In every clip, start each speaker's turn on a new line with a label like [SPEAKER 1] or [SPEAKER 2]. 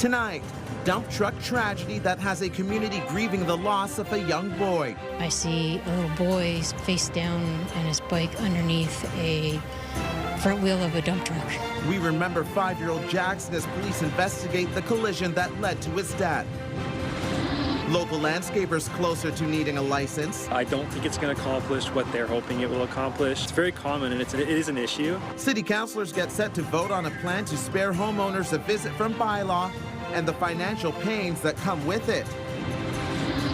[SPEAKER 1] Tonight, dump truck tragedy that has a community grieving the loss of a young boy.
[SPEAKER 2] I see a little boy face down and his bike underneath a front wheel of a dump truck.
[SPEAKER 1] We remember 5-year-old Jackson as police investigate the collision that led to his death. Local landscapers closer to needing a license.
[SPEAKER 3] I don't think it's going to accomplish what they're hoping it will accomplish. It's very common and it is an issue.
[SPEAKER 1] City councillors get set to vote on a plan to spare homeowners a visit from bylaw and the financial pains that come with it.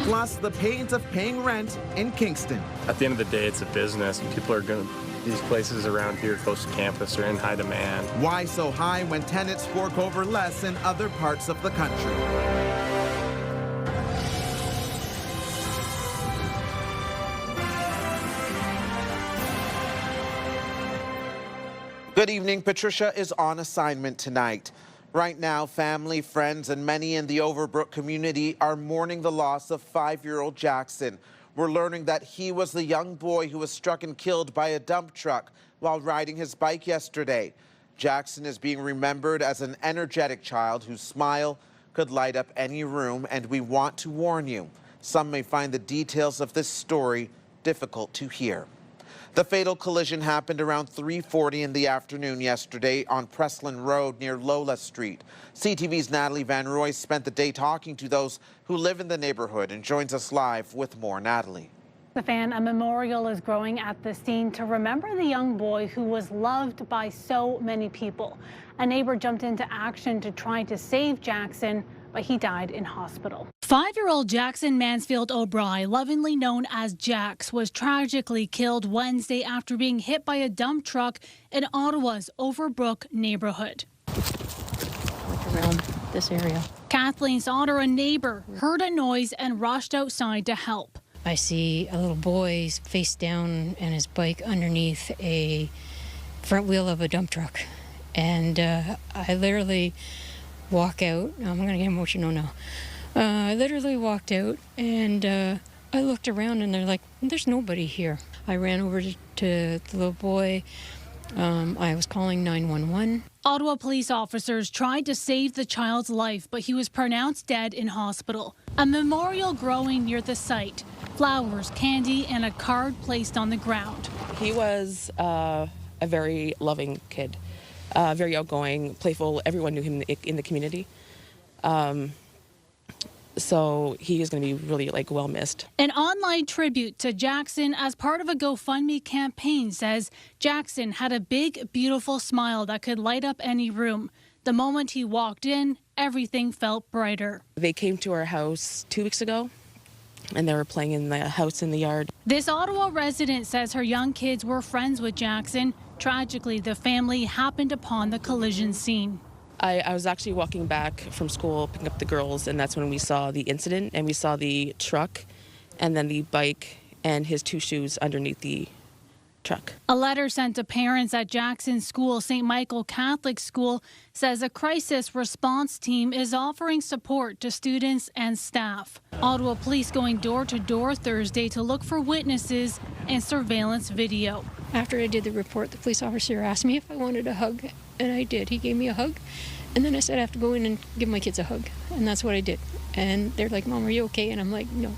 [SPEAKER 1] Plus the pains of paying rent in Kingston.
[SPEAKER 4] At the end of the day, it's a business and people are going to, these places around here close to campus are in high demand.
[SPEAKER 1] Why so high when tenants fork over less in other parts of the country? Good evening. Patricia is on assignment tonight. Right now, family, friends, and many in the Overbrook community are mourning the loss of 5-year-old Jackson. We're learning that he was the young boy who was struck and killed by a dump truck while riding his bike yesterday. Jackson is being remembered as an energetic child whose smile could light up any room, and we want to warn you. Some may find the details of this story difficult to hear. The fatal collision happened around 3:40 in the afternoon yesterday on Presslin Road near Lola Street. CTV's Natalie Van Roy spent the day talking to those who live in the neighborhood and joins us live with more. Natalie.
[SPEAKER 5] A memorial is growing at the scene to remember the young boy who was loved by so many people. A neighbor jumped into action to try to save Jackson, but he died in hospital.
[SPEAKER 6] 5-year-old Jackson Mansfield O'Brien, lovingly known as Jax, was tragically killed Wednesday after being hit by a dump truck in Ottawa's Overbrook neighborhood.
[SPEAKER 2] Like around this area.
[SPEAKER 6] Kathleen Sauter, a neighbor, heard a noise and rushed outside to help.
[SPEAKER 2] I see a little boy face down and his bike underneath a front wheel of a dump truck. And I literally walk out. I'm going to get emotional now. I literally walked out and I looked around and they're like, there's nobody here. I ran over to the little boy. I was calling 911.
[SPEAKER 6] Ottawa police officers tried to save the child's life, but he was pronounced dead in hospital. A memorial growing near the site. Flowers, candy, and a card placed on the ground.
[SPEAKER 7] He was a very loving kid, very outgoing, playful. Everyone knew him in the community. So he is going to be really well missed.
[SPEAKER 6] An online tribute to Jackson as part of a GoFundMe campaign says Jackson had a big, beautiful smile that could light up any room. The moment he walked in, everything felt brighter.
[SPEAKER 7] They came to our house 2 weeks ago and they were playing in the house in the yard.
[SPEAKER 6] This Ottawa resident says her young kids were friends with Jackson. Tragically, the family happened upon the collision scene.
[SPEAKER 7] I was actually walking back from school, picking up the girls, and that's when we saw the incident, and we saw the truck and then the bike and his 2 shoes underneath the truck.
[SPEAKER 6] A letter sent to parents at Jackson's school, St. Michael Catholic School, says a crisis response team is offering support to students and staff. Ottawa police going door to door Thursday to look for witnesses and surveillance video.
[SPEAKER 2] After I did the report, the police officer asked me if I wanted a hug, and I did. He gave me a hug, and then I said I have to go in and give my kids a hug, and that's what I did. And they're like, Mom, are you okay? And I'm like, no.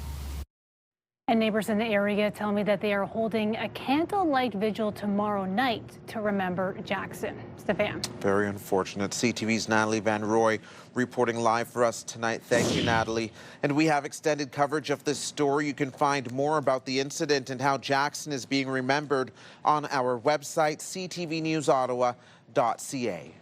[SPEAKER 5] And neighbors in the area tell me that they are holding a candlelight vigil tomorrow night to remember Jackson. Stefan.
[SPEAKER 1] Very unfortunate. CTV's Natalie Van Roy reporting live for us tonight. Thank you, Natalie. And we have extended coverage of this story. You can find more about the incident and how Jackson is being remembered on our website, ctvnewsottawa.ca.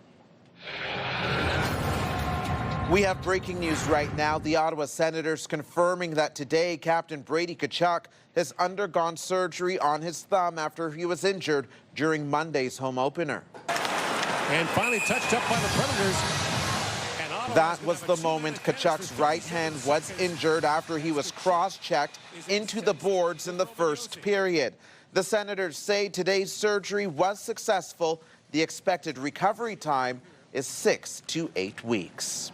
[SPEAKER 1] We have breaking news right now. The Ottawa Senators confirming that today Captain Brady Tkachuk has undergone surgery on his thumb after he was injured during Monday's home opener.
[SPEAKER 8] And finally touched up by the Predators.
[SPEAKER 1] That was the moment Tkachuk's right hand was injured after he was cross-checked into the boards in the first period. The Senators say today's surgery was successful. The expected recovery time is 6 to 8 weeks.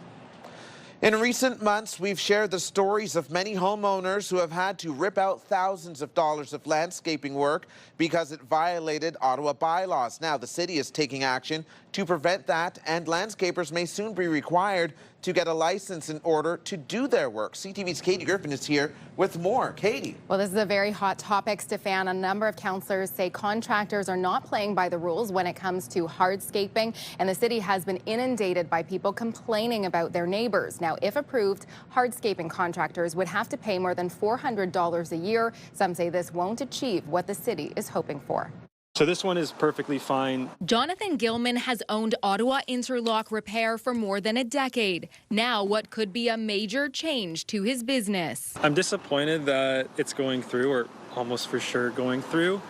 [SPEAKER 1] In recent months, we've shared the stories of many homeowners who have had to rip out thousands of dollars of landscaping work because it violated Ottawa bylaws. Now, the city is taking action to prevent that, and landscapers may soon be required to get a license in order to do their work. CTV's Katie Griffin is here with more. Katie.
[SPEAKER 9] Well, this is a very hot topic, Stefan. A number of councillors say contractors are not playing by the rules when it comes to hardscaping, and the city has been inundated by people complaining about their neighbors. Now, if approved, hardscaping contractors would have to pay more than $400 a year. Some say this won't achieve what the city is hoping for.
[SPEAKER 3] So this one is perfectly fine.
[SPEAKER 10] Jonathan Gilman has owned Ottawa Interlock Repair for more than a decade. Now what could be a major change to his business.
[SPEAKER 3] I'm disappointed that it's going through, or almost for sure going through.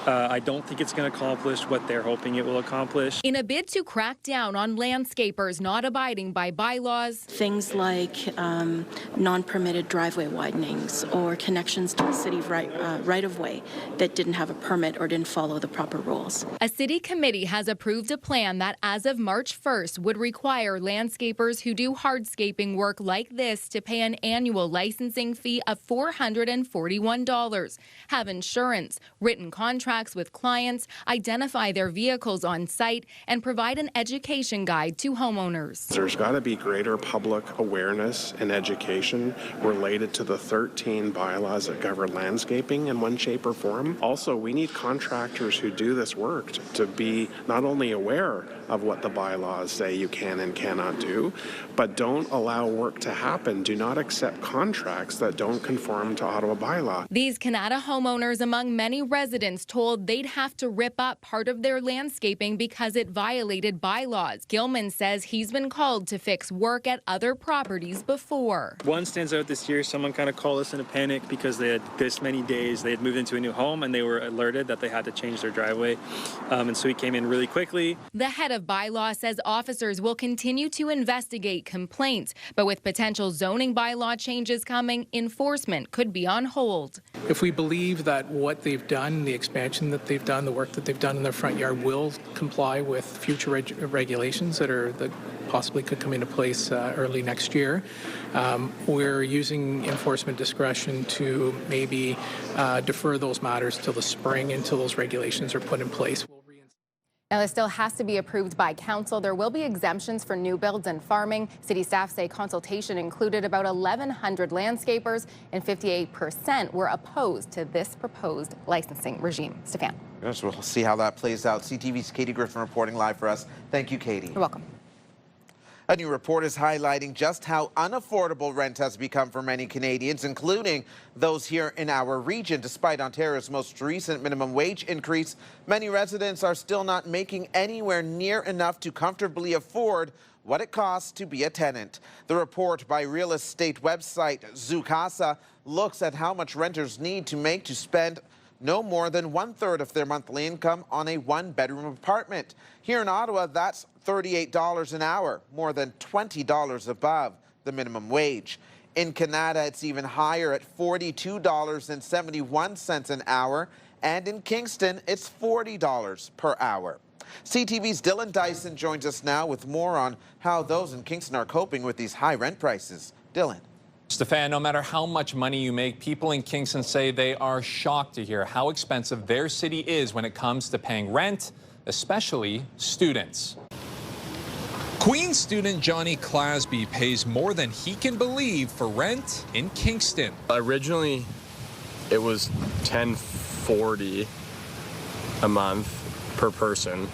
[SPEAKER 3] I don't think it's going to accomplish what they're hoping it will accomplish.
[SPEAKER 10] In a bid to crack down on landscapers not abiding by bylaws.
[SPEAKER 11] Things like non-permitted driveway widenings or connections to the city right-of-way that didn't have a permit or didn't follow the proper rules.
[SPEAKER 10] A city committee has approved a plan that as of March 1st would require landscapers who do hardscaping work like this to pay an annual licensing fee of $441, have insurance, written contracts with clients, identify their vehicles on site, and provide an education guide to homeowners.
[SPEAKER 12] There's got to be greater public awareness and education related to the 13 bylaws that govern landscaping in one shape or form. Also, we need contractors who do this work to be not only aware of what the bylaws say you can and cannot do, but don't allow work to happen. Do not accept contracts that don't conform to Ottawa bylaw.
[SPEAKER 10] These Canada homeowners, among many residents, told they'd have to rip up part of their landscaping because it violated bylaws. Gilman says he's been called to fix work at other properties before.
[SPEAKER 3] One stands out this year. Someone kind of called us in a panic because they had this many days. They had moved into a new home and they were alerted that they had to change their driveway. And so he came in really quickly.
[SPEAKER 10] The head of bylaw says officers will continue to investigate complaints, but with potential zoning bylaw changes coming, enforcement could be on hold.
[SPEAKER 13] If we believe that what they've done, the expansion that they've done, the work that they've done in their front yard will comply with future regulations that possibly could come into place early next year, we're using enforcement discretion to maybe defer those matters till the spring until those regulations are put in place.
[SPEAKER 9] Now, this still has to be approved by council. There will be exemptions for new builds and farming. City staff say consultation included about 1,100 landscapers, and 58% were opposed to this proposed licensing regime. Stefan.
[SPEAKER 1] Yes, we'll see how that plays out. CTV's Katie Griffin reporting live for us. Thank you, Katie.
[SPEAKER 9] You're welcome.
[SPEAKER 1] A new report is highlighting just how unaffordable rent has become for many Canadians, including those here in our region. Despite Ontario's most recent minimum wage increase, many residents are still not making anywhere near enough to comfortably afford what it costs to be a tenant. The report by real estate website Zoocasa looks at how much renters need to make to spend no more than 1/3 of their monthly income on a one-bedroom apartment. Here in Ottawa, that's $38 an hour, more than $20 above the minimum wage. In Canada, it's even higher at $42.71 an hour, and in Kingston, it's $40 per hour. CTV's Dylan Dyson joins us now with more on how those in Kingston are coping with these high rent prices. Dylan.
[SPEAKER 14] Stefan, no matter how much money you make, people in Kingston say they are shocked to hear how expensive their city is when it comes to paying rent, especially students. Queen's student Johnny Clasby pays more than he can believe for rent in Kingston.
[SPEAKER 4] Originally, it was $10.40 a month per person,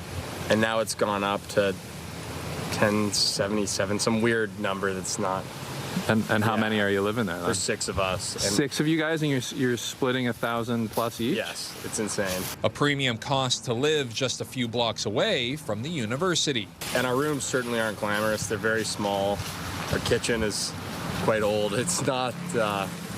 [SPEAKER 4] and now it's gone up to $10.77, some weird number that's not.
[SPEAKER 14] And how many are you living there?
[SPEAKER 4] There's 6 of us. And
[SPEAKER 14] 6 of you guys, and you're splitting $1,000+ each?
[SPEAKER 4] yes, it's insane.
[SPEAKER 14] A premium cost to live just a few blocks away from the university.
[SPEAKER 4] And our rooms certainly aren't glamorous. They're very small. Our kitchen is quite old. It's not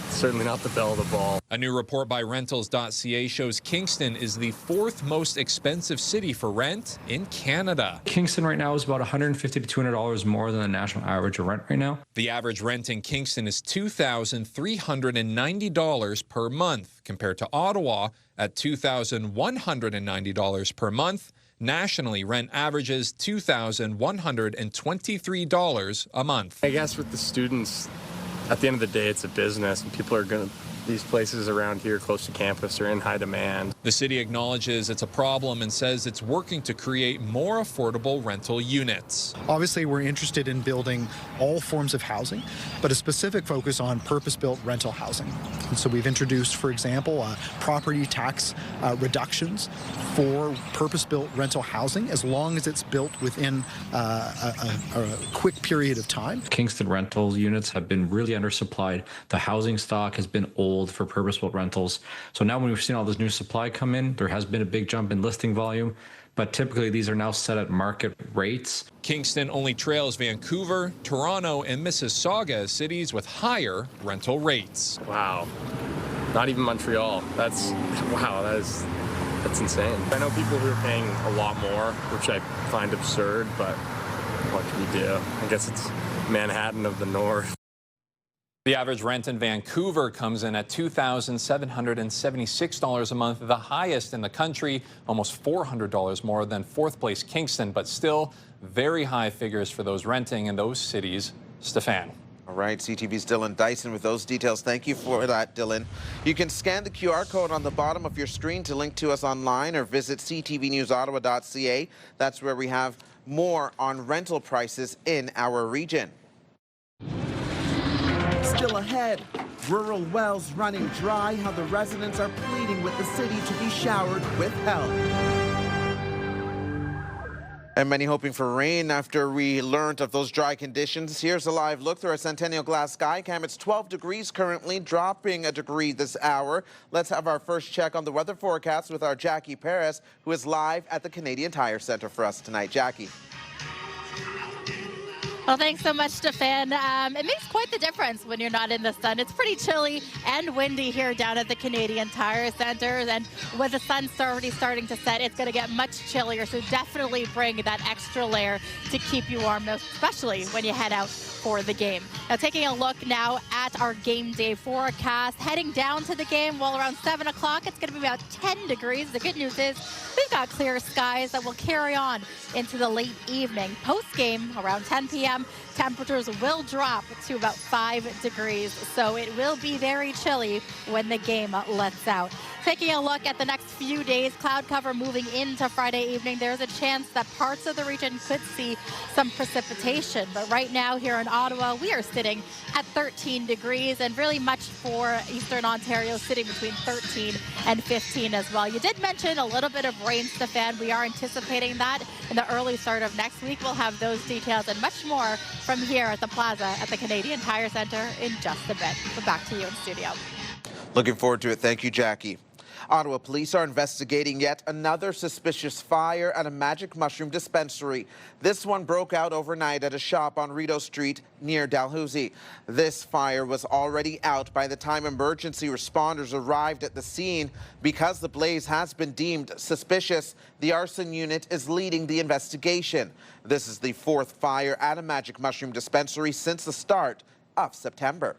[SPEAKER 4] certainly not the belle of the ball.
[SPEAKER 14] A new report by rentals.ca shows Kingston is the 4th most expensive city for rent in Canada.
[SPEAKER 15] Kingston right now is about $150 to $200 more than the national average of rent right now.
[SPEAKER 14] The average rent in Kingston is $2,390 per month, compared to Ottawa at $2,190 per month. Nationally, rent averages $2,123 a month.
[SPEAKER 4] I guess with the students, at the end of the day, it's a business, and people are going to These places around here close to campus are in high demand.
[SPEAKER 14] The city acknowledges it's a problem and says it's working to create more affordable rental units.
[SPEAKER 16] Obviously, we're interested in building all forms of housing, but a specific focus on purpose-built rental housing. And so we've introduced, for example, property tax reductions for purpose-built rental housing as long as it's built within a quick period of time.
[SPEAKER 15] Kingston rental units have been really undersupplied. The housing stock has been old for purpose-built rentals. So now when we've seen all this new supply come in, there has been a big jump in listing volume, but typically these are now set at market rates.
[SPEAKER 14] Kingston only trails Vancouver, Toronto, and Mississauga as cities with higher rental rates.
[SPEAKER 4] Wow. Not even Montreal. That's insane. I know people who are paying a lot more, which I find absurd, but what can you do? I guess it's Manhattan of the North.
[SPEAKER 14] The average rent in Vancouver comes in at $2,776 a month, the highest in the country, almost $400 more than fourth place Kingston, but still very high figures for those renting in those cities. Stefan.
[SPEAKER 1] All right, CTV's Dylan Dyson with those details. Thank you for that, Dylan. You can scan the QR code on the bottom of your screen to link to us online or visit ctvnewsottawa.ca. That's where we have more on rental prices in our region.
[SPEAKER 17] Still ahead, rural wells running dry, how the residents are pleading with the city to be showered with help.
[SPEAKER 1] And many hoping for rain after we learned of those dry conditions. Here's a live look through our Centennial Glass Sky Cam. It's 12 degrees currently, dropping a degree this hour. Let's have our first check on the weather forecast with our Jackie Perez, who is live at the Canadian Tire Centre for us tonight. Jackie.
[SPEAKER 18] Well, thanks so much, Stefan. It makes quite the difference when you're not in the sun. It's pretty chilly and windy here down at the Canadian Tire Centre. And with the sun already starting to set, it's going to get much chillier. So definitely bring that extra layer to keep you warm, especially when you head out for the game. Now, taking a look now at our game day forecast, heading down to the game, well, around 7 o'clock, it's going to be about 10 degrees. The good news is we've got clear skies that will carry on into the late evening. Post-game, around 10 p.m., temperatures will drop to about 5 degrees, so it will be very chilly when the game lets out. Taking a look at the next few days, cloud cover moving into Friday evening, there's a chance that parts of the region could see some precipitation. But right now here in Ottawa, we are sitting at 13 degrees, and really much for Eastern Ontario, sitting between 13 and 15 as well. You did mention a little bit of rain, Stefan. We are anticipating that in the early start of next week. We'll have those details and much more from here at the Plaza at the Canadian Tire Centre in just a bit. So back to you in studio.
[SPEAKER 1] Looking forward to it. Thank you, Jackie. Ottawa police are investigating yet another suspicious fire at a magic mushroom dispensary. This one broke out overnight at a shop on Rideau Street near Dalhousie. This fire was already out by the time emergency responders arrived at the scene. Because the blaze has been deemed suspicious, the arson unit is leading the investigation. This is the fourth fire at a magic mushroom dispensary since the start of September.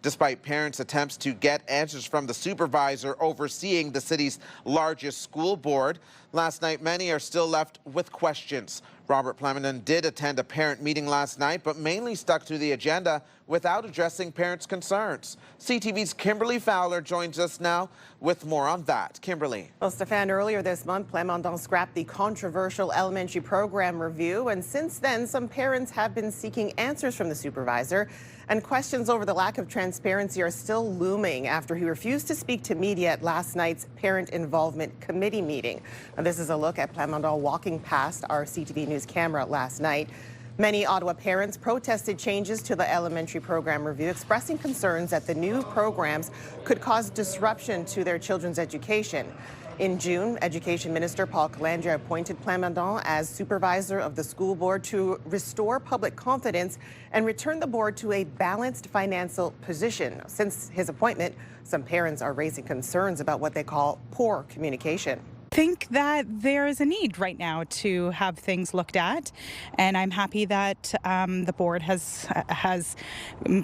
[SPEAKER 1] Despite parents' attempts to get answers from the supervisor overseeing the city's largest school board, last night many are still left with questions. Robert Plemondon did attend a parent meeting last night, but mainly stuck to the agenda without addressing parents' concerns. CTV's Kimberly Fowler joins us now with more on that. Kimberly.
[SPEAKER 19] Well, Stefan, earlier this month, Plemondon scrapped the controversial elementary program review, and since then, some parents have been seeking answers from the supervisor. And questions over the lack of transparency are still looming after he refused to speak to media at last night's Parent Involvement Committee meeting. And this is a look at Plemondon walking past our CTV News camera last night. Many Ottawa parents protested changes to the elementary program review, expressing concerns that the new programs could cause disruption to their children's education. In June, Education Minister Paul Calandra appointed Plemondon as supervisor of the school board to restore public confidence and return the board to a balanced financial position. Since his appointment, some parents are raising concerns about what they call poor communication.
[SPEAKER 20] I think that there is a need right now to have things looked at, and I'm happy that the board has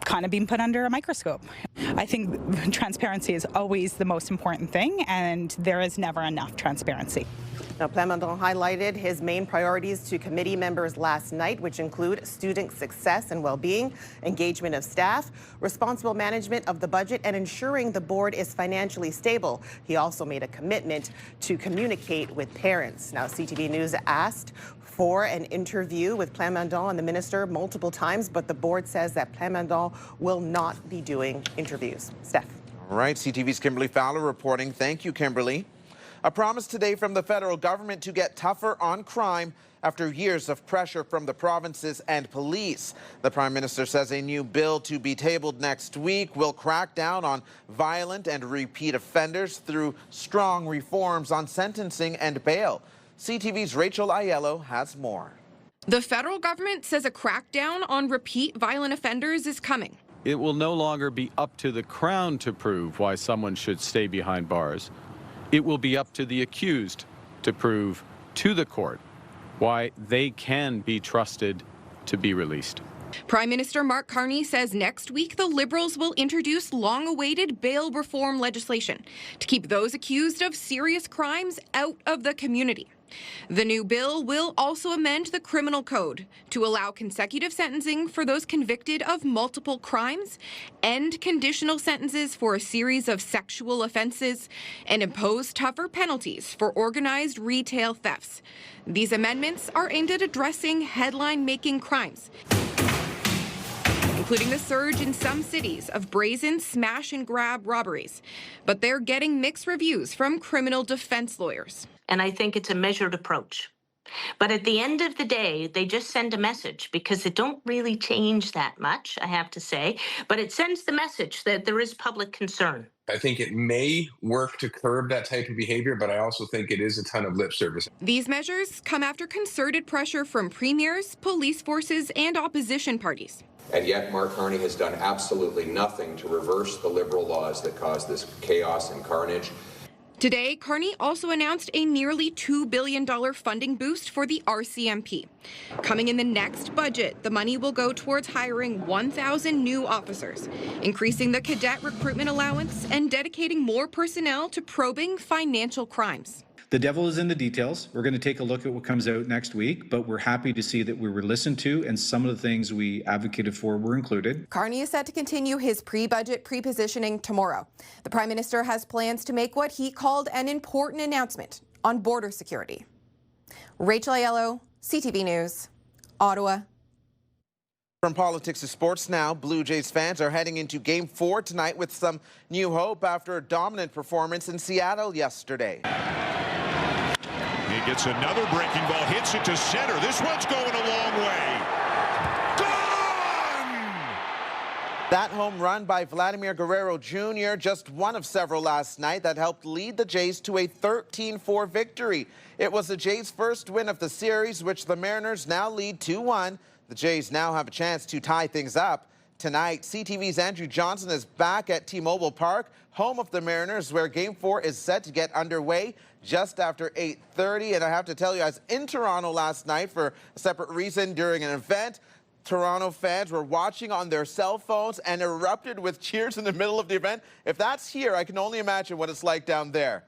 [SPEAKER 20] kind of been put under a microscope. I think transparency is always the most important thing, and there is never enough transparency.
[SPEAKER 19] Now, Plamondon highlighted his main priorities to committee members last night, which include student success and well-being, engagement of staff, responsible management of the budget, and ensuring the board is financially stable. He also made a commitment to communicate with parents. Now, CTV News asked for an interview with Plamondon and the minister multiple times, but the board says that Plamondon will not be doing interviews. Steph.
[SPEAKER 1] All right, CTV's Kimberly Fowler reporting. Thank you, Kimberly. A promise today from the federal government to get tougher on crime after years of pressure from the provinces and police. The Prime Minister says a new bill to be tabled next week will crack down on violent and repeat offenders through strong reforms on sentencing and bail. CTV's Rachel Aiello has more.
[SPEAKER 21] The federal government says a crackdown on repeat violent offenders is coming.
[SPEAKER 22] It will no longer be up to the Crown to prove why someone should stay behind bars. It will be up to the accused to prove to the court why they can be trusted to be released.
[SPEAKER 21] Prime Minister Mark Carney says next week the Liberals will introduce long-awaited bail reform legislation to keep those accused of serious crimes out of the community. The new bill will also amend the criminal code to allow consecutive sentencing for those convicted of multiple crimes, end conditional sentences for a series of sexual offenses, and impose tougher penalties for organized retail thefts. These amendments are aimed at addressing headline-making crimes, including the surge in some cities of brazen smash-and-grab robberies. But they're getting mixed reviews from criminal defense lawyers.
[SPEAKER 23] And I think it's a measured approach. But at the end of the day, they just send a message because it don't really change that much, I have to say. But it sends the message that there is public concern.
[SPEAKER 24] I think it may work to curb that type of behavior, but I also think it is a ton of lip service.
[SPEAKER 21] These measures come after concerted pressure from premiers, police forces, and opposition parties.
[SPEAKER 25] And yet Mark Carney has done absolutely nothing to reverse the Liberal laws that caused this chaos and carnage.
[SPEAKER 21] Today, Carney also announced a nearly $2 billion funding boost for the RCMP. Coming in the next budget, the money will go towards hiring 1,000 new officers, increasing the cadet recruitment allowance, and dedicating more personnel to probing financial crimes.
[SPEAKER 26] The devil is in the details. We're going to take a look at what comes out next week, but we're happy to see that we were listened to and some of the things we advocated for were included.
[SPEAKER 27] Carney is set to continue his pre-budget pre-positioning tomorrow. The Prime Minister has plans to make what he called an important announcement on border security. Rachel Aiello, CTV News, Ottawa.
[SPEAKER 1] From politics to sports now, Blue Jays fans are heading into Game 4 tonight with some new hope after a dominant performance in Seattle yesterday.
[SPEAKER 8] He gets another breaking ball, hits it to center. This one's going a long way. Gone!
[SPEAKER 1] That home run by Vladimir Guerrero Jr., just one of several last night that helped lead the Jays to a 13-4 victory. It was the Jays' first win of the series, which the Mariners now lead 2-1. The Jays now have a chance to tie things up. Tonight, CTV's Andrew Johnson is back at T-Mobile Park, home of the Mariners, where Game 4 is set to get underway just after 8:30. And I have to tell you, I was in Toronto last night for a separate reason during an event. Toronto fans were watching on their cell phones and erupted with cheers in the middle of the event. If that's here, I can only imagine what it's like down there.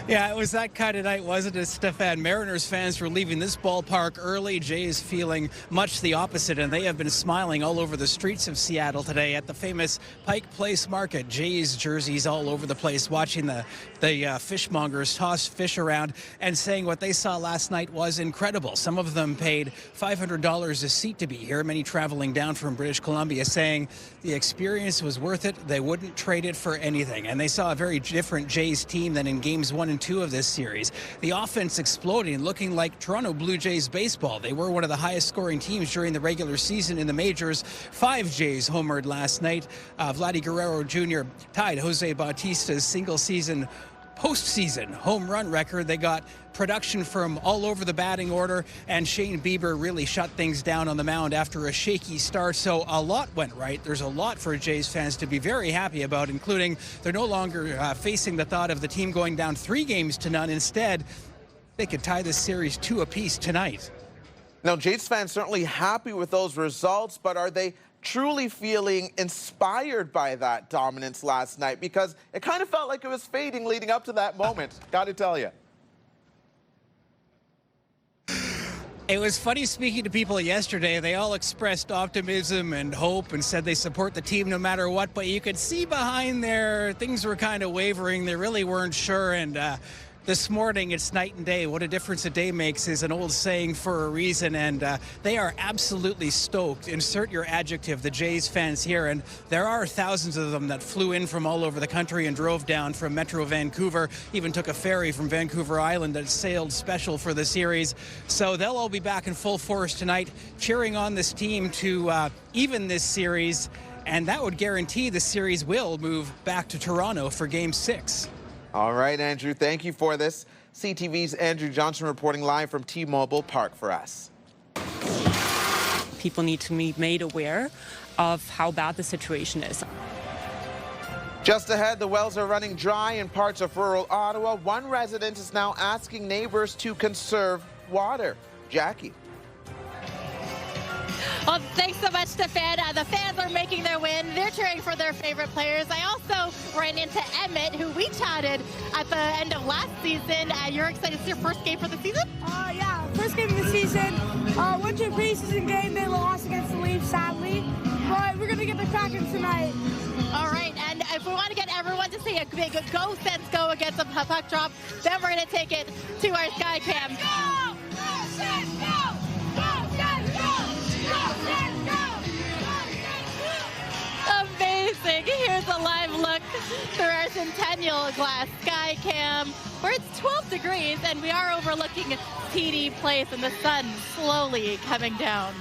[SPEAKER 28] Yeah, it was that kind of night, wasn't it, Stefan? Mariners fans were leaving this ballpark early. Jays feeling much the opposite, and they have been smiling all over the streets of Seattle today at the famous Pike Place Market. Jays jerseys all over the place, watching the fishmongers toss fish around and saying what they saw last night was incredible. Some of them paid $500 a seat to be here, many traveling down from British Columbia, saying the experience was worth it. They wouldn't trade it for anything. And they saw a very different Jays team than in games 1 and 2 of this series. The offense exploding, looking like Toronto Blue Jays baseball. They were one of the highest scoring teams during the regular season in the majors. 5 Jays homered last night. Vladdy Guerrero Jr. tied Jose Bautista's single-season postseason home run record. They got production from all over the batting order, and Shane Bieber really shut things down on the mound after a shaky start. So a lot went right. There's a lot for Jays fans to be very happy about, including they're no longer facing the thought of the team going down 3-0. Instead, they could tie this series 2 apiece tonight.
[SPEAKER 1] Now, Jays fans certainly happy with those results, but are they truly feeling inspired by that dominance last night, because it kind of felt like it was fading leading up to that moment. Got to tell you.
[SPEAKER 28] It was funny speaking to people yesterday. They all expressed optimism and hope and said they support the team no matter what, but you could see behind there things were kind of wavering. They really weren't sure, and this morning it's night and day. What a difference a day makes is an old saying for a reason, and they are absolutely stoked. Insert your adjective, the Jays fans here, and there are thousands of them that flew in from all over the country and drove down from Metro Vancouver, even took a ferry from Vancouver Island that sailed special for the series. So they'll all be back in full force tonight, cheering on this team to even this series, and that would guarantee the series will move back to Toronto for Game 6.
[SPEAKER 1] All right, Andrew, thank you for this. CTV's Andrew Johnson reporting live from T-Mobile Park for us.
[SPEAKER 2] People need to be made aware of how bad the situation is.
[SPEAKER 1] Just ahead, the wells are running dry in parts of rural Ottawa. One resident is now asking neighbors to conserve water. Jackie.
[SPEAKER 18] Well, thanks so much, Stefan. The fans are making their win. They're cheering for their favorite players. I also ran into Emmett, who we chatted at the end of last season. You're excited. It's your first game for the season?
[SPEAKER 3] Yeah, first game of the season. Went to a preseason game. They lost against the Leafs, sadly. But we're going to get the Kraken tonight.
[SPEAKER 18] All right, and if we want to get everyone to say a big go, Sens go against the puck drop, then we're going to take it to our Sky Cam.
[SPEAKER 3] Go! Go, Sens, go! Go, Sens, go!
[SPEAKER 18] Amazing. Here's a live look through our Centennial Glass Sky Cam, where it's 12 degrees and we are overlooking TD Place and the sun slowly coming down.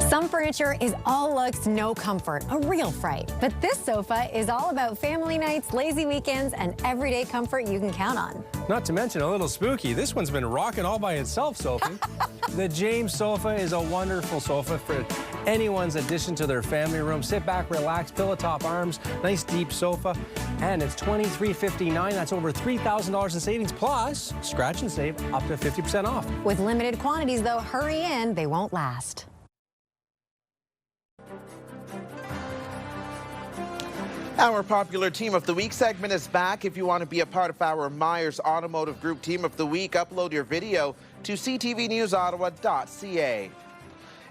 [SPEAKER 5] Some furniture is all looks, no comfort, a real fright. But this sofa is all about family nights, lazy weekends, and everyday comfort you can count on.
[SPEAKER 6] Not to mention a little spooky. This one's been rocking all by itself, Sophie. The James sofa is a wonderful sofa for anyone's addition to their family room. Sit back, relax, pillow top arms, nice deep sofa. And it's $23.59. That's over $3,000 in savings, plus scratch and save up to 50% off.
[SPEAKER 5] With limited quantities, though, hurry in. They won't last.
[SPEAKER 1] Our popular Team of the Week segment is back. If you want to be a part of our Myers Automotive Group Team of the Week, upload your video to ctvnewsottawa.ca.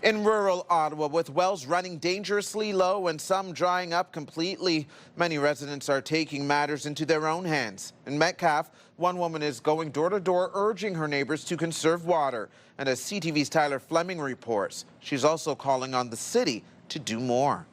[SPEAKER 1] In rural Ottawa, with wells running dangerously low and some drying up completely, many residents are taking matters into their own hands. In Metcalfe, one woman is going door to door urging her neighbors to conserve water. And as CTV's Tyler Fleming reports, she's also calling on the city to do more.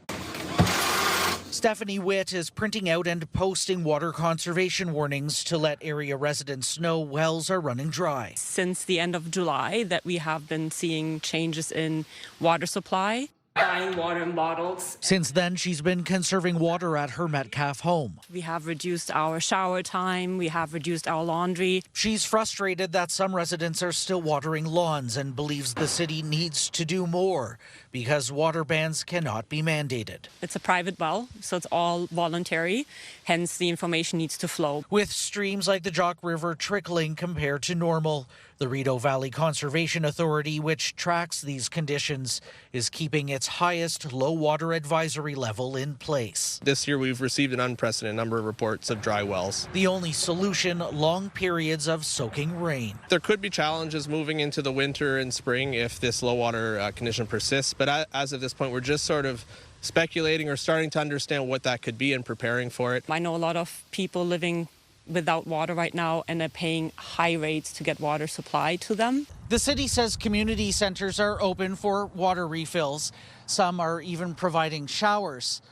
[SPEAKER 7] Stephanie Witt is printing out and posting water conservation warnings to let area residents know wells are running dry.
[SPEAKER 2] Since the end of July that we have been seeing changes in water supply. Buying water in bottles.
[SPEAKER 7] Since then, she's been conserving water at her Metcalfe home.
[SPEAKER 2] We have reduced our shower time. We have reduced our laundry.
[SPEAKER 7] She's frustrated that some residents are still watering lawns and believes the city needs to do more because water bans cannot be mandated.
[SPEAKER 2] It's a private well, so it's all voluntary. Hence, the information needs to flow.
[SPEAKER 7] With streams like the Jock River trickling compared to normal, the Rideau Valley Conservation Authority, which tracks these conditions, is keeping its highest low water advisory level in place.
[SPEAKER 10] This year we've received an unprecedented number of reports of dry wells.
[SPEAKER 7] The only solution, long periods of soaking rain.
[SPEAKER 10] There could be challenges moving into the winter and spring if this low water condition persists, but as of this point we're just sort of speculating or starting to understand what that could be and preparing for it.
[SPEAKER 2] I know a lot of people living without water right now and are paying high rates to get water supplied to them.
[SPEAKER 7] The city says community centers are open for water refills. Some are even providing showers,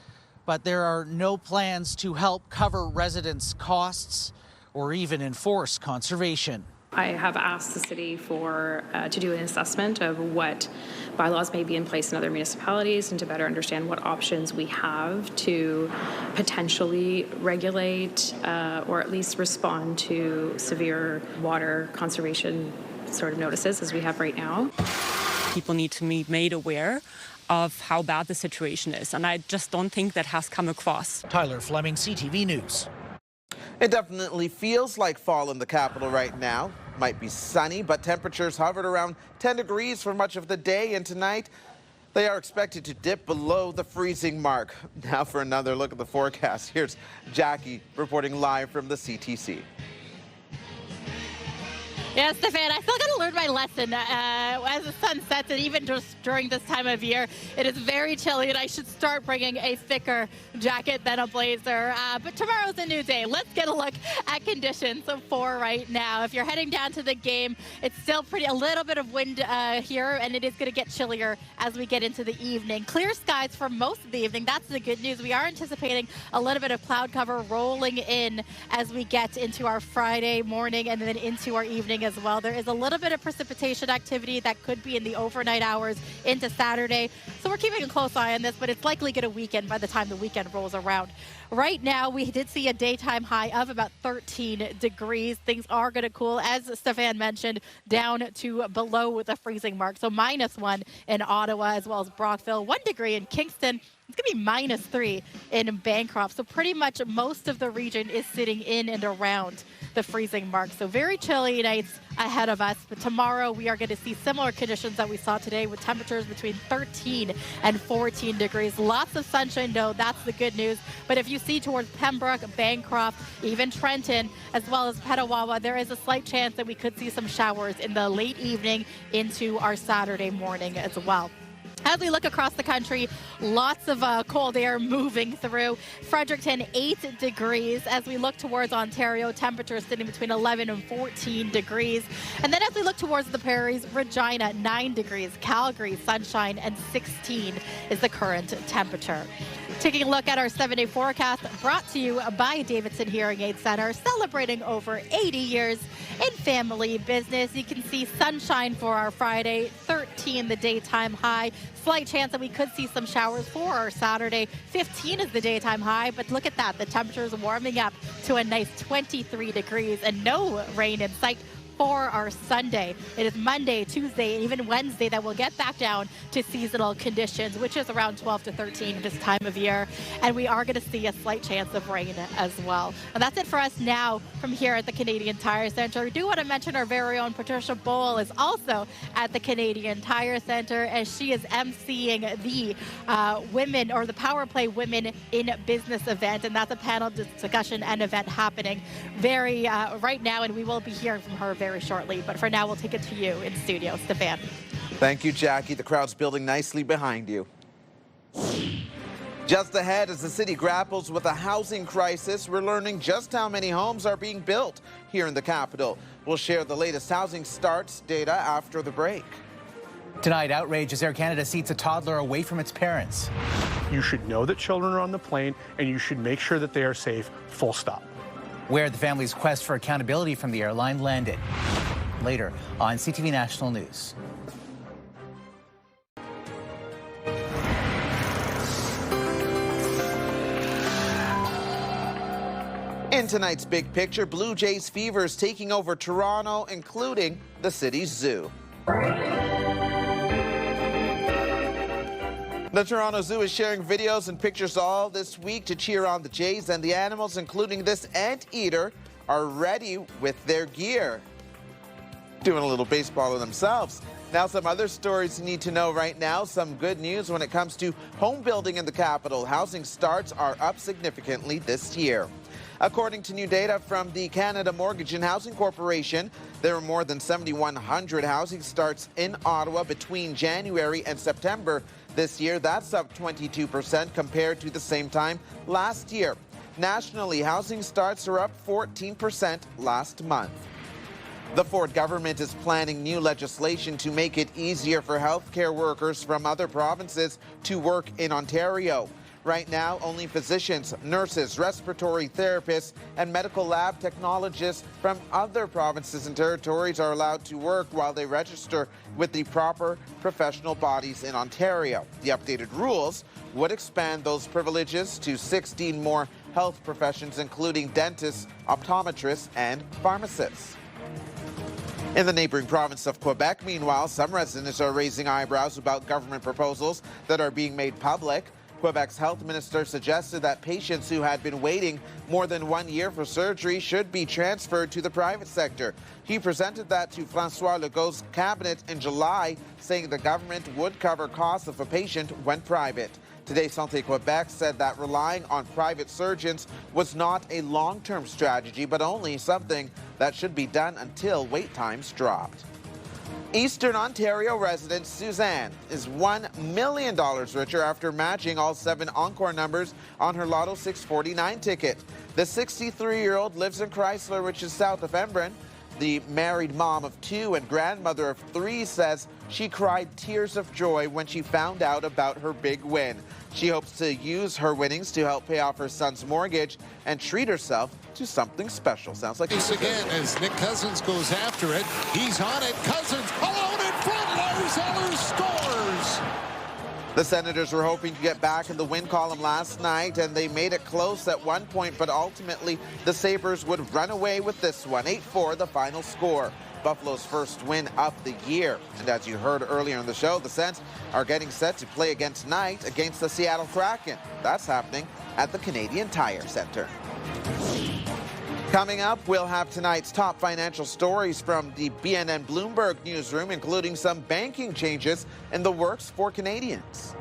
[SPEAKER 7] but there are no plans to help cover residents' costs or even enforce conservation.
[SPEAKER 11] I have asked the city to do an assessment of what bylaws may be in place in other municipalities and to better understand what options we have to potentially regulate or at least respond to severe water conservation sort of notices as we have right now.
[SPEAKER 2] People need to be made aware of how bad the situation is, and I just don't think that has come across.
[SPEAKER 7] Tyler Fleming, CTV News.
[SPEAKER 1] It definitely feels like fall in the capital right now. Might be sunny, but temperatures hovered around 10 degrees for much of the day, and tonight They are expected to dip below the freezing mark. Now for another look at the forecast, here's Jackie reporting live from the CTC.
[SPEAKER 18] Yeah, Stefan, I still got to learn my lesson. As the sun sets, and even just during this time of year, it is very chilly, and I should start bringing a thicker jacket than a blazer. But tomorrow's a new day. Let's get a look at conditions for right now. If you're heading down to the game, it's still a little bit of wind here, and it is going to get chillier as we get into the evening. Clear skies for most of the evening. That's the good news. We are anticipating a little bit of cloud cover rolling in as we get into our Friday morning and then into our evening as well. There is a little bit of precipitation activity that could be in the overnight hours into Saturday. So we're keeping a close eye on this, but it's likely going to weaken by the time the weekend rolls around. Right now, we did see a daytime high of about 13 degrees. Things are going to cool, as Stefan mentioned, down to below the freezing mark. So -1 in Ottawa, as well as Brockville, 1 degree in Kingston. It's going to be -3 in Bancroft. So pretty much most of the region is sitting in and around the freezing mark. So very chilly nights ahead of us. But tomorrow we are going to see similar conditions that we saw today, with temperatures between 13 and 14 degrees. Lots of sunshine, though. That's the good news. But if you see towards Pembroke, Bancroft, even Trenton, as well as Petawawa, there is a slight chance that we could see some showers in the late evening into our Saturday morning as well. As we look across the country, lots of cold air moving through. Fredericton, 8 degrees. As we look towards Ontario, temperatures sitting between 11 and 14 degrees. And then as we look towards the prairies, Regina, 9 degrees. Calgary, sunshine, and 16 is the current temperature. Taking a look at our 7-day forecast, brought to you by Davidson Hearing Aid Center, celebrating over 80 years in family business. You can see sunshine for our Friday, 13 the daytime high. Slight chance that we could see some showers for our Saturday. 15 is the daytime high, but look at that. The temperature is warming up to a nice 23 degrees and no rain in sight for our Sunday. It is Monday, Tuesday, and even Wednesday that we'll get back down to seasonal conditions, which is around 12 to 13 this time of year. And we are going to see a slight chance of rain as well. And that's it for us now from here at the Canadian Tire Centre. I do want to mention our very own Patricia Bowl is also at the Canadian Tire Centre, as she is emceeing the Women, or the Power Play Women in Business event. And that's a panel discussion and event happening right now, and we will be hearing from her very shortly. But for now, we'll take it to you in studio, Stefan.
[SPEAKER 1] Thank you, Jackie. The crowd's building nicely behind you. Just ahead, as the city grapples with a housing crisis, we're learning just how many homes are being built here in the capital. We'll share the latest housing starts data after the break.
[SPEAKER 4] Tonight, outrage as Air Canada seats a toddler away from its parents.
[SPEAKER 9] You should know that children are on the plane, and you should make sure that they are safe, full stop.
[SPEAKER 4] Where the family's quest for accountability from the airline landed. Later on CTV National News.
[SPEAKER 1] In tonight's big picture, Blue Jays fever is taking over Toronto, including the city's zoo. The Toronto Zoo is sharing videos and pictures all this week to cheer on the Jays, and the animals, including this anteater, are ready with their gear. Doing a little baseball themselves. Now, some other stories you need to know right now. Some good news when it comes to home building in the capital. Housing starts are up significantly this year. According to new data from the Canada Mortgage and Housing Corporation, there were more than 7,100 housing starts in Ottawa between January and September this year. That's up 22% compared to the same time last year. Nationally, housing starts are up 14% last month. The Ford government is planning new legislation to make it easier for healthcare workers from other provinces to work in Ontario. Right now, only physicians, nurses, respiratory therapists, and medical lab technologists from other provinces and territories are allowed to work while they register with the proper professional bodies in Ontario. The updated rules would expand those privileges to 16 more health professions, including dentists, optometrists, and pharmacists. In the neighboring province of Quebec, meanwhile, some residents are raising eyebrows about government proposals that are being made public. Quebec's health minister suggested that patients who had been waiting more than 1 year for surgery should be transferred to the private sector. He presented that to François Legault's cabinet in July, saying the government would cover costs if a patient went private. Today, Santé Quebec said that relying on private surgeons was not a long-term strategy, but only something that should be done until wait times dropped. Eastern Ontario resident Suzanne is $1 million richer after matching all 7 Encore numbers on her Lotto 649 ticket. The 63-year-old lives in Chrysler, which is south of Embrun. The married mom of 2 and grandmother of 3 says she cried tears of joy when she found out about her big win. She hopes to use her winnings to help pay off her son's mortgage and treat herself to something special. Sounds like
[SPEAKER 12] Once again, as Nick Cousins goes after it, he's on it. Cousins alone in front. Lars Eller scores.
[SPEAKER 1] The Senators were hoping to get back in the win column last night, and they made it close at one point, but ultimately the Sabres would run away with this one. 8-4, the final score. Buffalo's first win of the year. And as you heard earlier in the show, the Sens are getting set to play again tonight against the Seattle Kraken. That's happening at the Canadian Tire Centre. Coming up, we'll have tonight's top financial stories from the BNN Bloomberg newsroom, including some banking changes in the works for Canadians.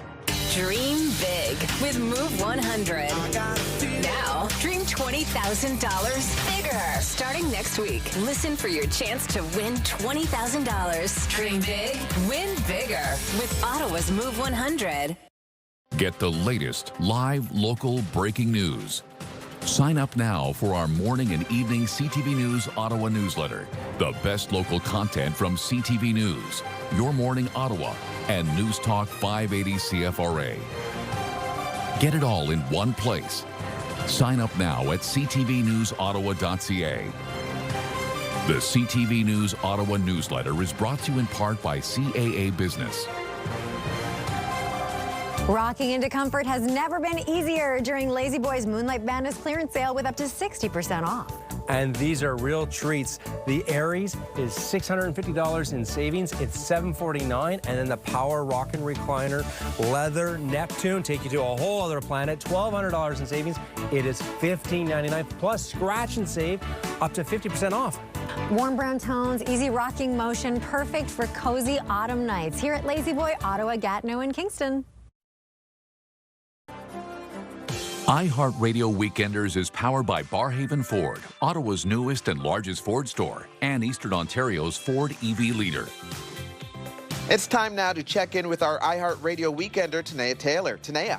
[SPEAKER 13] Dream big with Move 100. Now, dream $20,000 bigger. Starting next week, listen for your chance to win $20,000. Dream big, win bigger with Ottawa's Move 100.
[SPEAKER 14] Get the latest live local breaking news. Sign up now for our morning and evening CTV News Ottawa newsletter. The best local content from CTV News, Your Morning Ottawa, and News Talk 580 CFRA. Get it all in one place. Sign up now at ctvnewsottawa.ca. The CTV News Ottawa newsletter is brought to you in part by CAA Business.
[SPEAKER 5] Rocking into comfort has never been easier during Lazy Boy's Moonlight Madness clearance sale with up to 60% off.
[SPEAKER 6] And these are real treats. The Aries is $650 in savings. It's $749. And then the Power Rockin' Recliner Leather Neptune take you to a whole other planet. $1,200 in savings. It is $15.99 plus scratch and save up to 50% off.
[SPEAKER 5] Warm brown tones, easy rocking motion, perfect for cozy autumn nights here at Lazy Boy, Ottawa, Gatineau, and Kingston.
[SPEAKER 14] iHeartRadio Weekenders is powered by Barhaven Ford, Ottawa's newest and largest Ford store, and Eastern Ontario's Ford EV leader.
[SPEAKER 1] It's time now to check in with our iHeartRadio Weekender, Tanea Taylor. Tanea.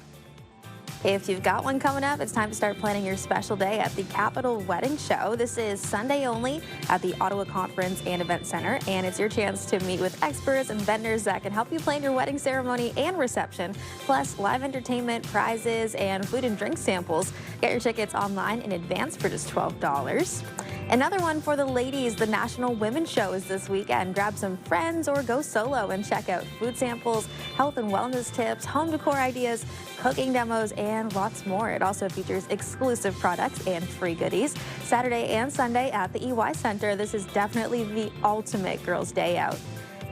[SPEAKER 15] If you've got one coming up, it's time to start planning your special day at the Capital Wedding Show. This is Sunday only at the Ottawa Conference and Event Center, and it's your chance to meet with experts and vendors that can help you plan your wedding ceremony and reception, plus live entertainment, prizes, and food and drink samples. Get your tickets online in advance for just $12. Another one for the ladies, the National Women's Show is this weekend. Grab some friends or go solo and check out food samples, health and wellness tips, home decor ideas, cooking demos, and lots more. It also features exclusive products and free goodies. Saturday and Sunday at the EY Center. This is definitely the ultimate girls' day out.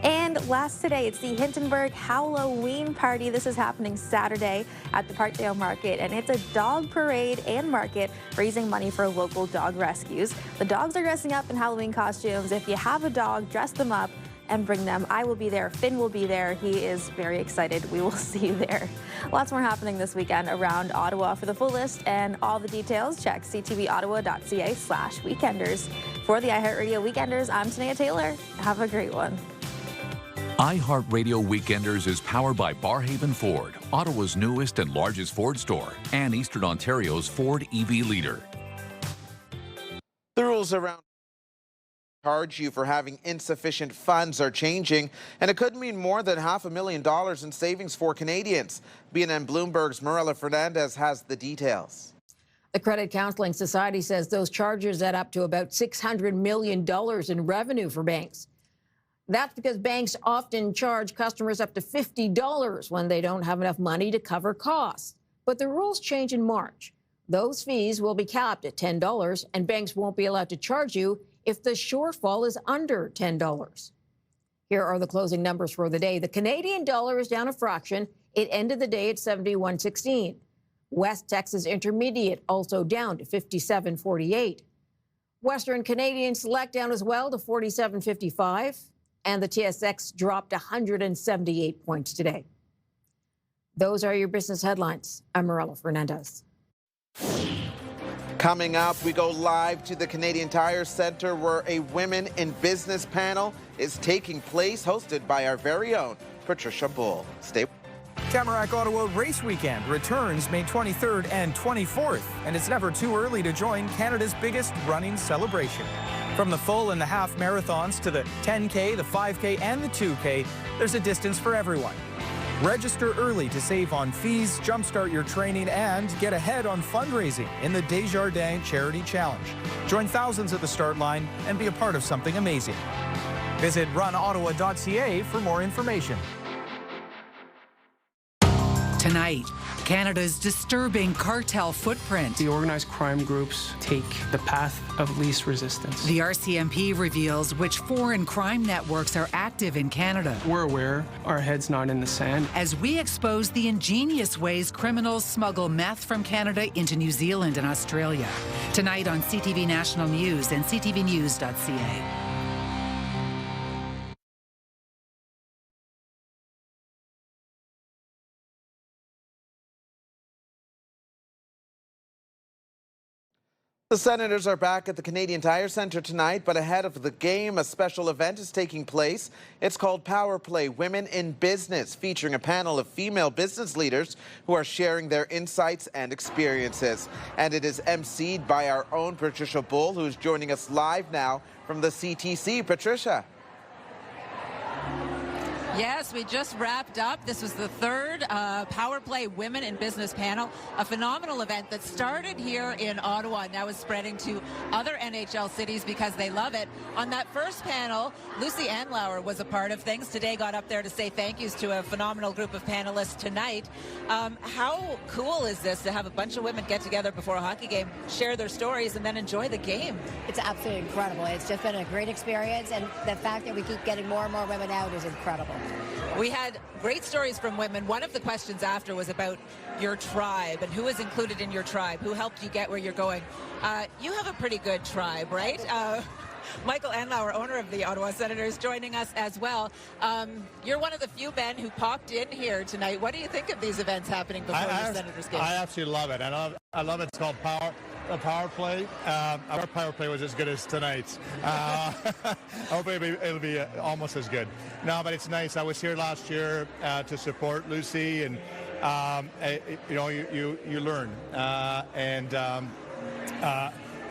[SPEAKER 15] And last today, it's the Hintonburg Halloween Party. This is happening Saturday at the Parkdale Market, and it's a dog parade and market raising money for local dog rescues. The dogs are dressing up in Halloween costumes. If you have a dog, dress them up and bring them. I will be there. Finn will be there. He is very excited. We will see you there. Lots more happening this weekend around Ottawa. For the full list and all the details, check ctvottawa.ca/weekenders. For the iHeartRadio Weekenders, I'm Tanea Taylor. Have a great one.
[SPEAKER 14] iHeartRadio Weekenders is powered by Barhaven Ford, Ottawa's newest and largest Ford store, and Eastern Ontario's Ford EV leader.
[SPEAKER 1] The rules around charge you for having insufficient funds are changing, and it could mean more than $500,000 in savings for Canadians. BNN Bloomberg's Marilla Fernandez has the details.
[SPEAKER 16] The Credit Counseling Society says those charges add up to about $600 million in revenue for banks. That's because banks often charge customers up to $50 when they don't have enough money to cover costs. But the rules change in March. Those fees will be capped at $10, and banks won't be allowed to charge you if the shortfall is under $10. Here are the closing numbers for the day. The Canadian dollar is down a fraction. It ended the day at 71-16. West Texas Intermediate also down to 57-48. Western Canadian Select down as well to 47-55. And the TSX dropped 178 points today. Those are your business headlines. I'm Morella Fernandez.
[SPEAKER 1] Coming up, we go live to the Canadian Tire Centre where a Women in Business panel is taking place, hosted by our very own Patricia Bull. Stay.
[SPEAKER 17] Tamarack Ottawa Race Weekend returns May 23rd and 24th, and it's never too early to join Canada's biggest running celebration. From the full and the half marathons to the 10K, the 5K, and the 2K, there's a distance for everyone. Register early to save on fees, jumpstart your training, and get ahead on fundraising in the Desjardins Charity Challenge. Join thousands at the start line and be a part of something amazing. Visit runottawa.ca for more information.
[SPEAKER 19] Tonight, Canada's disturbing cartel footprint.
[SPEAKER 20] The organized crime groups take the path of least resistance.
[SPEAKER 19] The RCMP reveals which foreign crime networks are active in Canada.
[SPEAKER 20] We're aware, our head's not in the sand.
[SPEAKER 19] As we expose the ingenious ways criminals smuggle meth from Canada into New Zealand and Australia. Tonight on CTV National News and ctvnews.ca.
[SPEAKER 1] The Senators are back at the Canadian Tire Centre tonight, but ahead of the game, a special event is taking place. It's called Power Play Women in Business, featuring a panel of female business leaders who are sharing their insights and experiences. And it is emceed by our own Patricia Bull, who's joining us live now from the CTC. Patricia.
[SPEAKER 21] Yes, we just wrapped up. This was the third Power Play Women in Business panel, a phenomenal event that started here in Ottawa and now is spreading to other NHL cities because they love it. On that first panel, Lucy Anlauer was a part of things. Today got up there to say thank yous to a phenomenal group of panelists tonight. How cool is this to have a bunch of women get together before a hockey game, share their stories, and then enjoy the game?
[SPEAKER 22] It's absolutely incredible. It's just been a great experience, and the fact that we keep getting more and more women out is incredible.
[SPEAKER 21] We had great stories from women. One of the questions after was about your tribe and who is included in your tribe, who helped you get where you're going. You have a pretty good tribe, right? Michael Anlauer, owner of the Ottawa Senators, joining us as well. You're one of the few men who popped in here tonight. What do you think of these events happening before the Senators game?
[SPEAKER 23] I absolutely love it. I love it. It's called Power Play. Our Power Play was as good as tonight's. Hopefully it'll be almost as good. No, but it's nice. I was here last year to support Lucy, and you learn.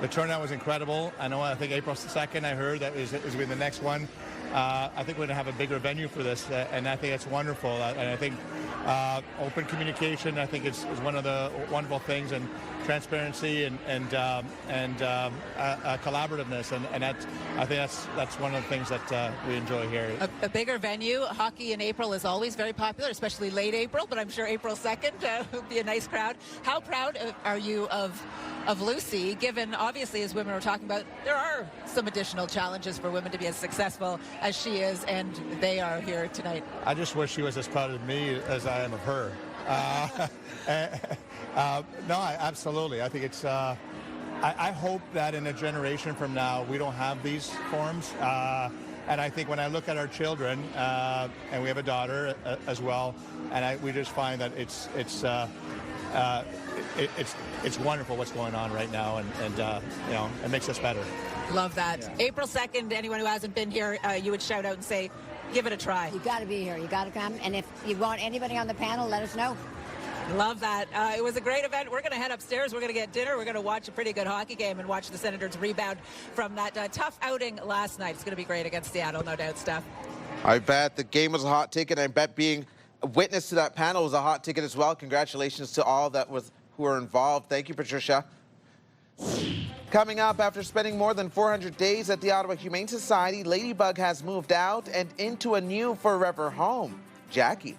[SPEAKER 23] The turnout was incredible. I think April 2nd, I heard that is going to be the next one. I think we're going to have a bigger venue for this, and I think it's wonderful. And I think open communication, I think, is one of the wonderful things, and transparency and collaborativeness, and I think that's one of the things that we enjoy here.
[SPEAKER 21] A bigger venue. Hockey in April is always very popular, especially late April, but I'm sure April 2nd would be a nice crowd. How proud are you of Lucy, given, obviously, as women were talking about, there are some additional challenges for women to be as successful as she is, and they are here tonight?
[SPEAKER 23] I just wish she was as proud of me as I am of her. No, absolutely. I think it's. I hope that in a generation from now we don't have these forms. And I think when I look at our children, and we have a daughter as well, and we just find that it's wonderful what's going on right now, and it makes us better.
[SPEAKER 21] Love that. Yeah. April 2nd, anyone who hasn't been here, you would shout out and say, give it a try.
[SPEAKER 22] You got to be here. You got to come. And if you want anybody on the panel, let us know.
[SPEAKER 21] Love that. It was a great event. We're going to head upstairs. We're going to get dinner. We're going to watch a pretty good hockey game and watch the Senators rebound from that tough outing last night. It's going to be great against Seattle, no doubt, Steph.
[SPEAKER 1] I bet the game was a hot ticket. I bet being a witness to that panel was a hot ticket as well. Congratulations to all who were involved. Thank you, Patricia. Coming up, after spending more than 400 days at the Ottawa Humane Society, Ladybug has moved out and into a new forever home. Jackie.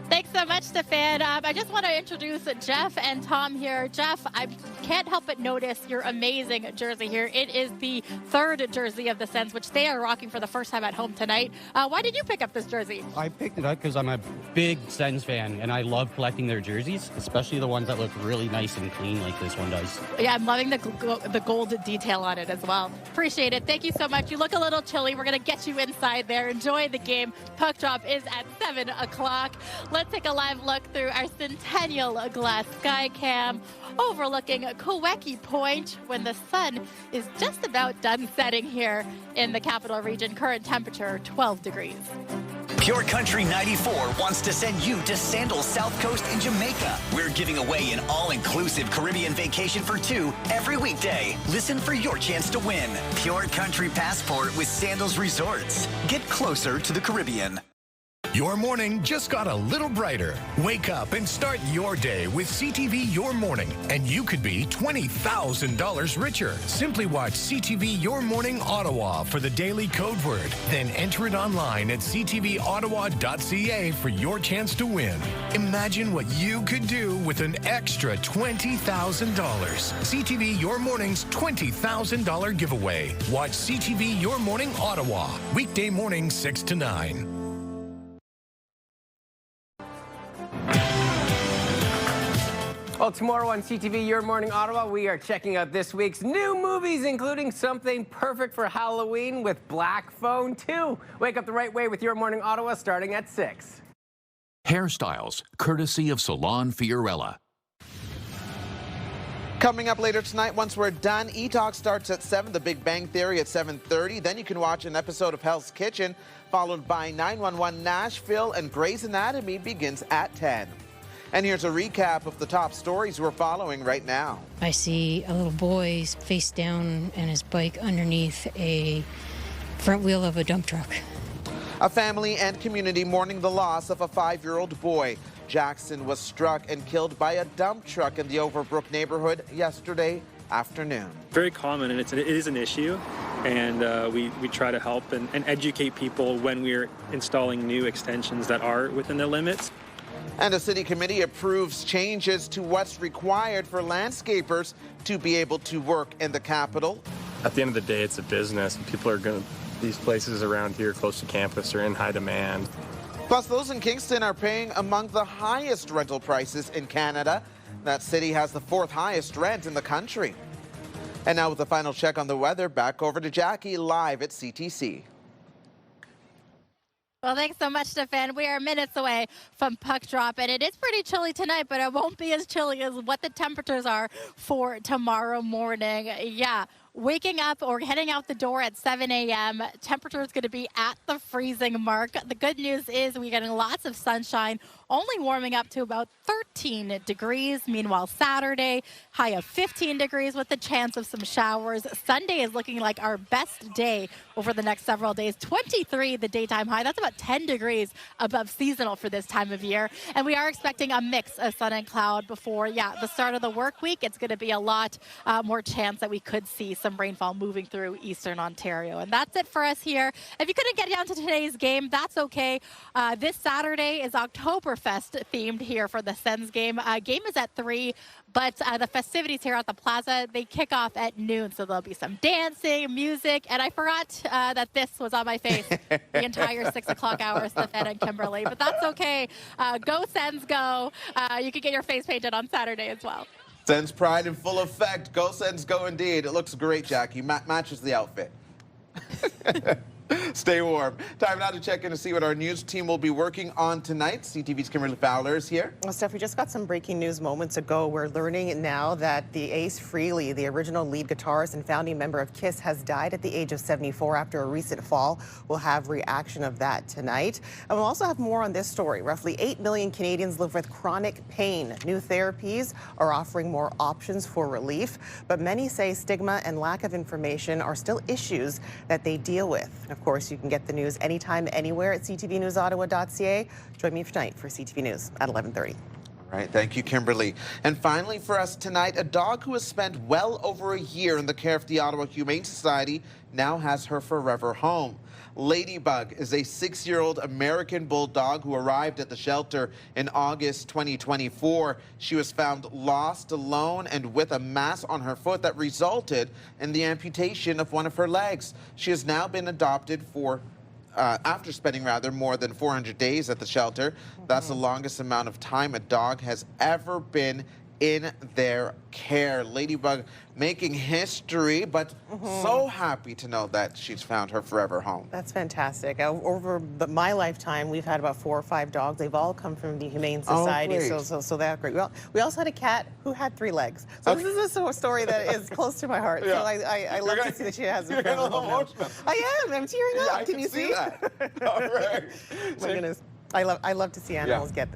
[SPEAKER 18] Thanks so much, Stefan. I just want to introduce Jeff and Tom here. Jeff, I can't help but notice your amazing jersey here. It is the third jersey of the Sens, which they are rocking for the first time at home tonight. Why did you pick up this jersey?
[SPEAKER 3] I picked it up because I'm a big Sens fan, and I love collecting their jerseys, especially the ones that look really nice and clean like this one does.
[SPEAKER 18] Yeah, I'm loving the gold detail on it as well. Appreciate it. Thank you so much. You look a little chilly. We're going to get you inside there. Enjoy the game. Puck drop is at 7 o'clock. Let's take a live look through our Centennial Glass Sky Cam overlooking Kaweki Point when the sun is just about done setting here in the capital region. Current temperature 12 degrees.
[SPEAKER 8] Pure Country 94 wants to send you to Sandals South Coast in Jamaica. We're giving away an all-inclusive Caribbean vacation for 2 every weekday. Listen for your chance to win. Pure Country Passport with Sandals Resorts. Get closer to the Caribbean.
[SPEAKER 10] Your morning just got a little brighter. Wake up and start your day with CTV Your Morning, and you could be $20,000 richer. Simply watch CTV Your Morning Ottawa for the daily code word. Then enter it online at ctvottawa.ca for your chance to win. Imagine what you could do with an extra $20,000. CTV Your Morning's $20,000 giveaway. Watch CTV Your Morning Ottawa, weekday morning 6 to 9.
[SPEAKER 24] Well, tomorrow on CTV Your Morning Ottawa, we are checking out this week's new movies, including something perfect for Halloween with Black Phone 2. Wake up the right way with Your Morning Ottawa starting at 6.
[SPEAKER 14] Hairstyles, courtesy of Salon Fiorella.
[SPEAKER 1] Coming up later tonight, once we're done, E-Talk starts at 7, The Big Bang Theory at 7:30. Then you can watch an episode of Hell's Kitchen, followed by 911 Nashville, and Grey's Anatomy begins at 10. And here's a recap of the top stories we're following right now.
[SPEAKER 25] I see a little boy face down and his bike underneath a front wheel of a dump truck.
[SPEAKER 1] A family and community mourning the loss of a 5-year-old boy. Jackson was struck and killed by a dump truck in the Overbrook neighborhood yesterday afternoon.
[SPEAKER 26] Very common, and it is an issue, and we try to help and educate people when we're installing new extensions that are within the limits.
[SPEAKER 1] And a city committee approves changes to what's required for landscapers to be able to work in the capital.
[SPEAKER 27] At the end of the day, it's a business, and people are going to, these places around here close to campus are in high demand.
[SPEAKER 1] Plus, those in Kingston are paying among the highest rental prices in Canada. That city has the 4th highest rent in the country. And now with the final check on the weather, back over to Jackie live at CTC.
[SPEAKER 18] Well, thanks so much, Stefan. We are minutes away from puck drop, and it is pretty chilly tonight, but it won't be as chilly as what the temperatures are for tomorrow morning. Yeah. Waking up or heading out the door at 7 a.m., temperature is going to be at the freezing mark. The good news is we're getting lots of sunshine, only warming up to about 13 degrees. Meanwhile, Saturday, high of 15 degrees with the chance of some showers. Sunday is looking like our best day over the next several days. 23, the daytime high. That's about 10 degrees above seasonal for this time of year. And we are expecting a mix of sun and cloud before, the start of the work week. It's going to be a lot more chance that we could see some rainfall moving through eastern Ontario. And that's it for us here. If you couldn't get down to today's game, that's okay. This Saturday is Oktoberfest themed here for the Sens game. Game is at 3, but the festivities here at the Plaza, they kick off at noon. So there'll be some dancing, music, and I forgot that this was on my face the entire 6 o'clock hour, Stefan and Kimberly, but that's okay. Go Sens, go. You can get your face painted on Saturday as well.
[SPEAKER 1] Sens pride in full effect. Go Sens, go indeed. It looks great, Jackie. Matches the outfit. Stay warm. Time now to check in to see what our news team will be working on tonight. CTV's Kimberly Fowler is here.
[SPEAKER 28] Well, Steph, we just got some breaking news moments ago. We're learning now that the Ace Frehley, the original lead guitarist and founding member of KISS, has died at the age of 74 after a recent fall. We'll have reaction of that tonight. And we'll also have more on this story. Roughly 8 million Canadians live with chronic pain. New therapies are offering more options for relief, but many say stigma and lack of information are still issues that they deal with. Of course, you can get the news anytime, anywhere at ctvnewsottawa.ca. Join me tonight for CTV News at 11:30.
[SPEAKER 1] Right, thank you, Kimberly. And finally for us tonight, a dog who has spent well over a year in the care of the Ottawa Humane Society now has her forever home. Ladybug is a 6-year-old American bulldog who arrived at the shelter in August 2024. She was found lost, alone, and with a mass on her foot that resulted in the amputation of one of her legs. She has now been adopted after spending more than 400 days at the shelter. That's the longest amount of time a dog has ever been in their care. Ladybug making history, but so happy to know that she's found her forever home.
[SPEAKER 28] That's fantastic. Over my lifetime, we've had about 4 or 5 dogs. They've all come from the Humane Society, so that's great. Well, we also had a cat who had 3 legs. So this is a story that is close to my heart. So I love to see that she has a forever home now. I am. I'm tearing up.
[SPEAKER 1] Yeah,
[SPEAKER 28] Can you see
[SPEAKER 1] that? All right.
[SPEAKER 28] My goodness. I love to see animals get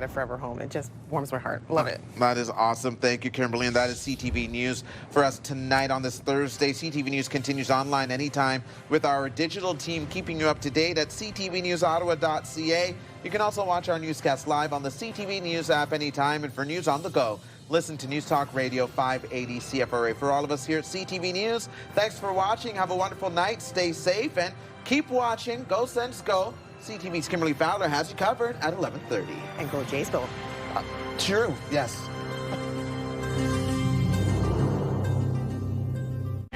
[SPEAKER 28] a forever home. It just warms my heart. Love it.
[SPEAKER 1] That is awesome. Thank you, Kimberly. And that is CTV News for us tonight on this Thursday. CTV News continues online anytime with our digital team keeping you up to date at ctvnewsottawa.ca. You can also watch our newscast live on the CTV News app anytime. And for news on the go, listen to News Talk Radio 580 CFRA. For all of us here at CTV News, thanks for watching. Have a wonderful night. Stay safe and keep watching. Go Sens Go. CTV's Kimberly Fowler has you covered at 11:30.
[SPEAKER 28] And go Jays, go.
[SPEAKER 1] True, yes.